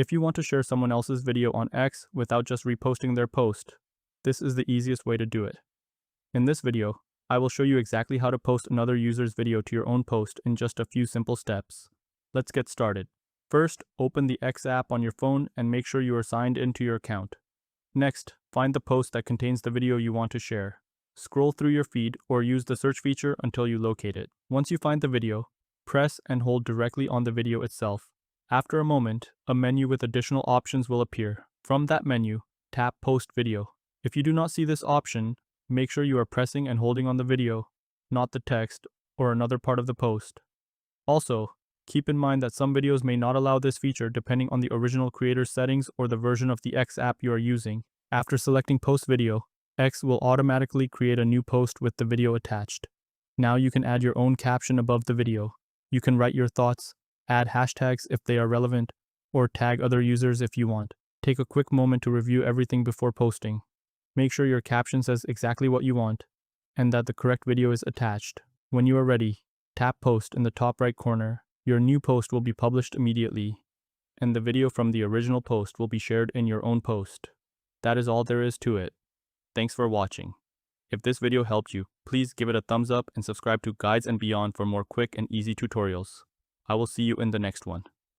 If you want to share someone else's video on X without just reposting their post, this is the easiest way to do it. In this video, I will show you exactly how to post another user's video to your own post in just a few simple steps. Let's get started. First, open the X app on your phone and make sure you are signed into your account. Next, find the post that contains the video you want to share. Scroll through your feed or use the search feature until you locate it. Once you find the video, press and hold directly on the video itself. After a moment, a menu with additional options will appear. From that menu, tap Post Video. If you do not see this option, make sure you are pressing and holding on the video, not the text or another part of the post. Also, keep in mind that some videos may not allow this feature depending on the original creator's settings or the version of the X app you are using. After selecting Post Video, X will automatically create a new post with the video attached. Now you can add your own caption above the video. You can write your thoughts, add hashtags if they are relevant, or tag other users if you want. Take a quick moment to review everything before posting. Make sure your caption says exactly what you want, and that the correct video is attached. When you are ready, tap Post in the top right corner. Your new post will be published immediately, and the video from the original post will be shared in your own post. That is all there is to it. Thanks for watching. If this video helped you, please give it a thumbs up and subscribe to Guides and Beyond for more quick and easy tutorials. I will see you in the next one.